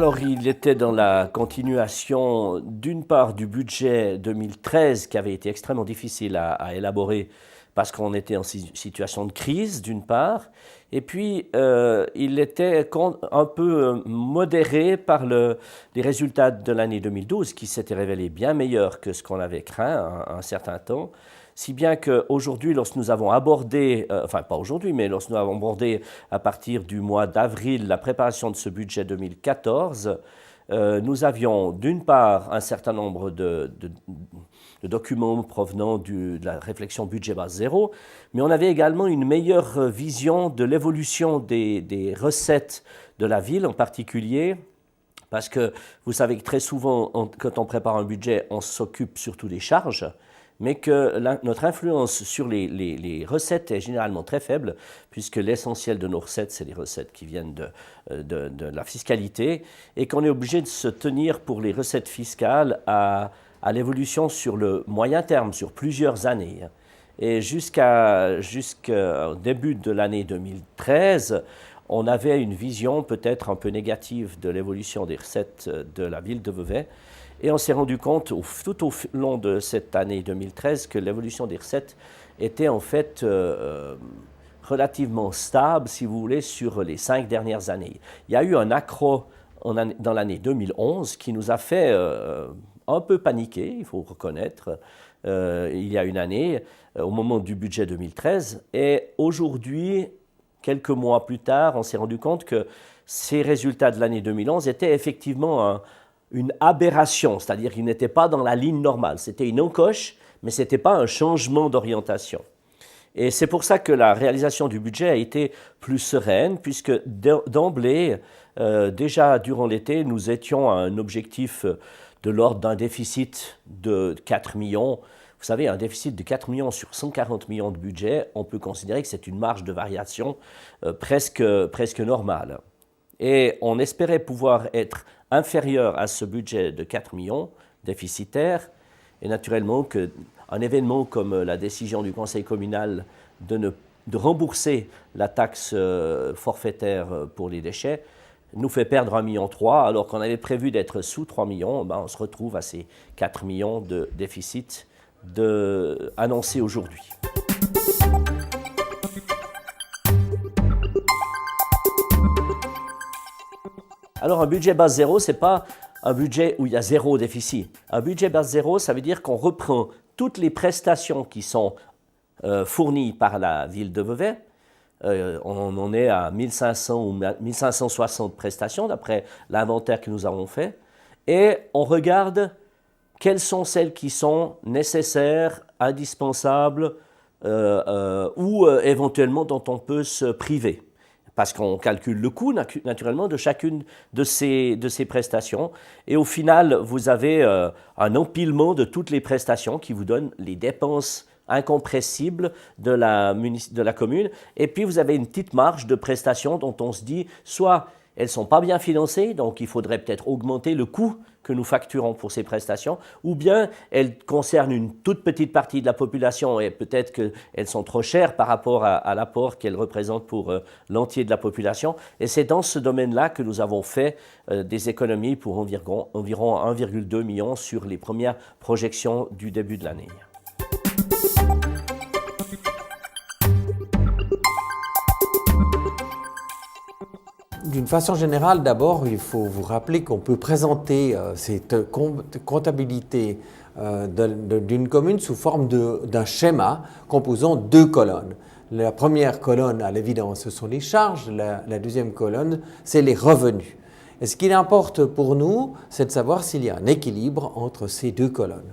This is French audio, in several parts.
Alors, il était dans la continuation, d'une part, du budget 2013 qui avait été extrêmement difficile à élaborer parce qu'on était en situation de crise, d'une part, et puis il était un peu modéré par les résultats de l'année 2012 qui s'étaient révélés bien meilleurs que ce qu'on avait craint un certain temps. Si bien qu'aujourd'hui, lorsque nous avons abordé, enfin pas aujourd'hui, mais lorsque nous avons abordé à partir du mois d'avril la préparation de ce budget 2014, nous avions d'une part un certain nombre de documents provenant de la réflexion budget base zéro, mais on avait également une meilleure vision de l'évolution des recettes de la ville en particulier. Parce que vous savez que très souvent, quand on prépare un budget, on s'occupe surtout des charges, mais que notre influence sur les recettes est généralement très faible, puisque l'essentiel de nos recettes, c'est les recettes qui viennent de la fiscalité, et qu'on est obligé de se tenir pour les recettes fiscales à l'évolution sur le moyen terme, sur plusieurs années. Et jusqu'au début de l'année 2013, on avait une vision peut-être un peu négative de l'évolution des recettes de la ville de Vevey. Et on s'est rendu compte tout au long de cette année 2013 que l'évolution des recettes était en fait relativement stable, si vous voulez, sur les 5 dernières années. Il y a eu un accroc dans l'année 2011 qui nous a fait un peu paniquer, il faut reconnaître, il y a une année, au moment du budget 2013. Et aujourd'hui, quelques mois plus tard, on s'est rendu compte que ces résultats de l'année 2011 étaient effectivement une aberration, c'est-à-dire qu'ils n'étaient pas dans la ligne normale. C'était une encoche, mais ce n'était pas un changement d'orientation. Et c'est pour ça que la réalisation du budget a été plus sereine, puisque d'emblée, déjà durant l'été, nous étions à un objectif de l'ordre d'un déficit de 4 millions. Vous savez, un déficit de 4 millions sur 140 millions de budget, on peut considérer que c'est une marge de variation presque normale. Et on espérait pouvoir être inférieur à ce budget de 4 millions déficitaire, et naturellement qu'un événement comme la décision du Conseil communal de rembourser la taxe forfaitaire pour les déchets nous fait perdre 1,3 million, alors qu'on avait prévu d'être sous 3 millions, on se retrouve à ces 4 millions de déficit annoncés aujourd'hui. Alors, un budget base zéro, ce n'est pas un budget où il y a zéro déficit. Un budget base zéro, ça veut dire qu'on reprend toutes les prestations qui sont fournies par la ville de Vevey. On en est à 1500 ou 1560 prestations, d'après l'inventaire que nous avons fait. Et on regarde quelles sont celles qui sont nécessaires, indispensables ou éventuellement dont on peut se priver. Parce qu'on calcule le coût, naturellement, de chacune de ces prestations. Et au final, vous avez un empilement de toutes les prestations qui vous donne les dépenses incompressibles de la commune. Et puis, vous avez une petite marge de prestations dont on se dit, soit elles ne sont pas bien financées, donc il faudrait peut-être augmenter le coût que nous facturons pour ces prestations, ou bien elles concernent une toute petite partie de la population et peut-être qu'elles sont trop chères par rapport à l'apport qu'elles représentent pour l'entier de la population. Et c'est dans ce domaine-là que nous avons fait des économies pour environ 1,2 million sur les premières projections du début de l'année. D'une façon générale, d'abord, il faut vous rappeler qu'on peut présenter cette comptabilité d'une commune sous forme d'un schéma composant 2 colonnes. La première colonne, à l'évidence, ce sont les charges. La deuxième colonne, c'est les revenus. Et ce qu'il importe pour nous, c'est de savoir s'il y a un équilibre entre ces 2 colonnes.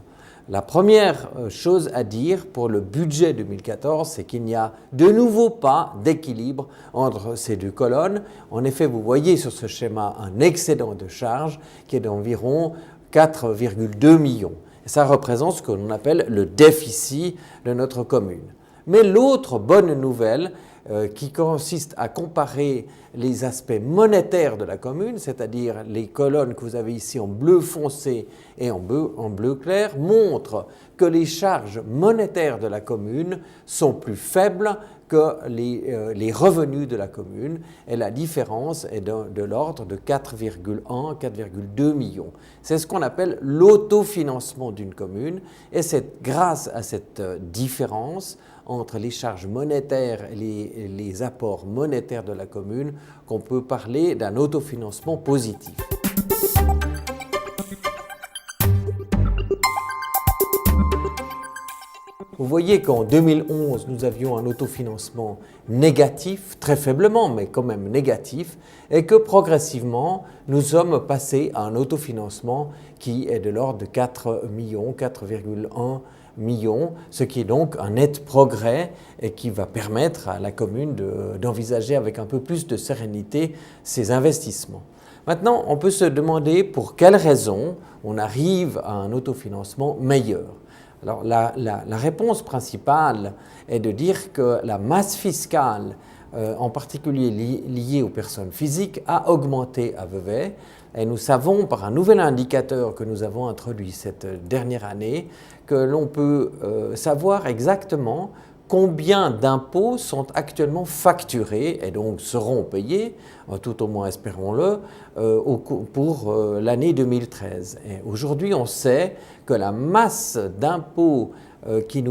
La première chose à dire pour le budget 2014, c'est qu'il n'y a de nouveau pas d'équilibre entre ces 2 colonnes. En effet, vous voyez sur ce schéma un excédent de charges qui est d'environ 4,2 millions. Et ça représente ce que l'on appelle le déficit de notre commune. Mais l'autre bonne nouvelle, qui consiste à comparer les aspects monétaires de la commune, c'est-à-dire les colonnes que vous avez ici en bleu foncé et en bleu clair, montrent que les charges monétaires de la commune sont plus faibles que les revenus de la commune, et la différence est de l'ordre de 4,1, 4,2 millions. C'est ce qu'on appelle l'autofinancement d'une commune, et c'est grâce à cette différence entre les charges monétaires et les apports monétaires de la commune qu'on peut parler d'un autofinancement positif. Vous voyez qu'en 2011, nous avions un autofinancement négatif, très faiblement, mais quand même négatif, et que progressivement, nous sommes passés à un autofinancement qui est de l'ordre de 4 millions, 4,1 millions, ce qui est donc un net progrès et qui va permettre à la commune d'envisager avec un peu plus de sérénité ses investissements. Maintenant, on peut se demander pour quelles raisons on arrive à un autofinancement meilleur. Alors, la réponse principale est de dire que la masse fiscale, en particulier liée aux personnes physiques, a augmenté à Vevey. Et nous savons, par un nouvel indicateur que nous avons introduit cette dernière année, que l'on peut savoir exactement combien d'impôts sont actuellement facturés et donc seront payés, tout au moins espérons-le, pour l'année 2013. Et aujourd'hui, on sait que la masse d'impôts qui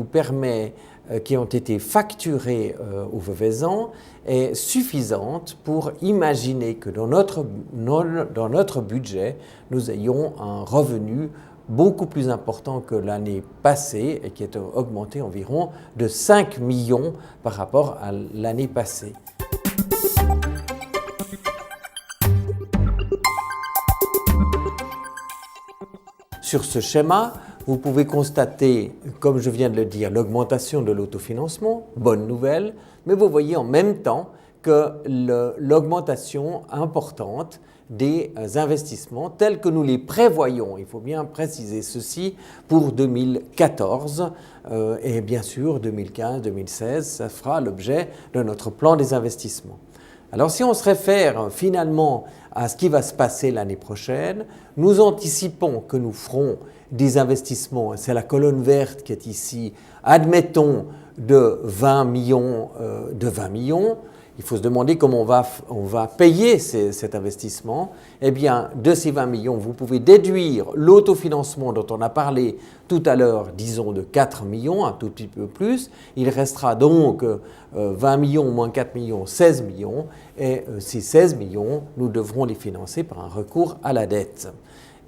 ont été facturés aux Veveysans est suffisante pour imaginer que dans notre budget, nous ayons un revenu beaucoup plus important que l'année passée et qui est augmenté environ de 5 millions par rapport à l'année passée. Sur ce schéma, vous pouvez constater, comme je viens de le dire, l'augmentation de l'autofinancement, bonne nouvelle, mais vous voyez en même temps que l'augmentation importante des investissements tels que nous les prévoyons, il faut bien préciser ceci, pour 2014 et bien sûr 2015-2016, ça fera l'objet de notre plan des investissements. Alors si on se réfère finalement à ce qui va se passer l'année prochaine, nous anticipons que nous ferons des investissements, c'est la colonne verte qui est ici, admettons de 20 millions. Il faut se demander comment on va payer cet investissement. Eh bien, de ces 20 millions, vous pouvez déduire l'autofinancement dont on a parlé tout à l'heure, disons de 4 millions, un tout petit peu plus. Il restera donc 20 millions moins 4 millions, 16 millions. Et ces 16 millions, nous devrons les financer par un recours à la dette.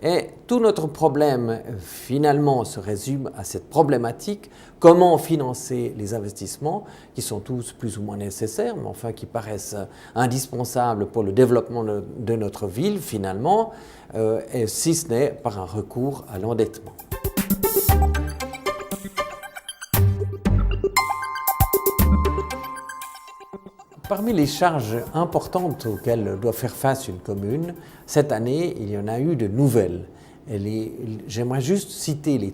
Et tout notre problème, finalement, se résume à cette problématique, comment financer les investissements, qui sont tous plus ou moins nécessaires, mais enfin qui paraissent indispensables pour le développement de notre ville, finalement, et si ce n'est par un recours à l'endettement. Parmi les charges importantes auxquelles doit faire face une commune, cette année, il y en a eu de nouvelles. J'aimerais juste citer les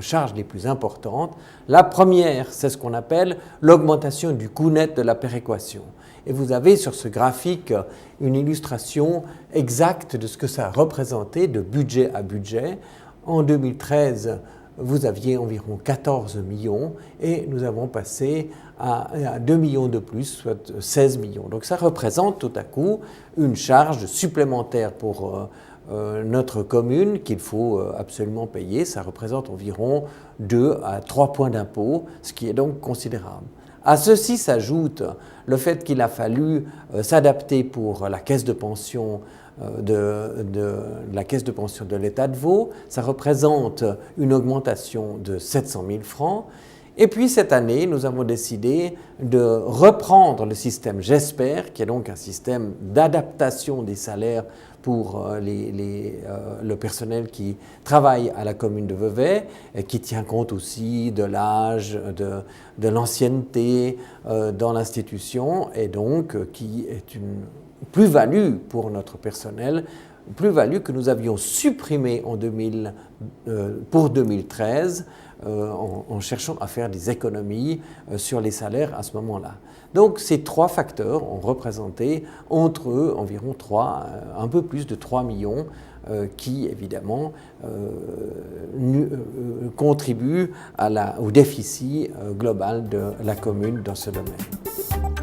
charges les plus importantes. La première, c'est ce qu'on appelle l'augmentation du coût net de la péréquation. Et vous avez sur ce graphique une illustration exacte de ce que ça a représenté de budget à budget. En 2013, vous aviez environ 14 millions et nous avons passé à 2 millions de plus, soit 16 millions. Donc ça représente tout à coup une charge supplémentaire pour notre commune qu'il faut absolument payer. Ça représente environ 2 à 3 points d'impôt, ce qui est donc considérable. À ceci s'ajoute le fait qu'il a fallu s'adapter pour la caisse de pension la caisse de pension de l'État de Vaud. Ça représente une augmentation de 700 000 francs. Et puis cette année, nous avons décidé de reprendre le système GESPER, qui est donc un système d'adaptation des salaires pour le personnel qui travaille à la commune de Vevey, et qui tient compte aussi de l'âge, de l'ancienneté dans l'institution, et donc qui est une plus-value pour notre personnel, plus-value que nous avions supprimée pour 2013, en cherchant à faire des économies sur les salaires à ce moment-là. Donc ces trois facteurs ont représenté entre eux environ un peu plus de 3 millions qui évidemment contribuent au déficit global de la commune dans ce domaine.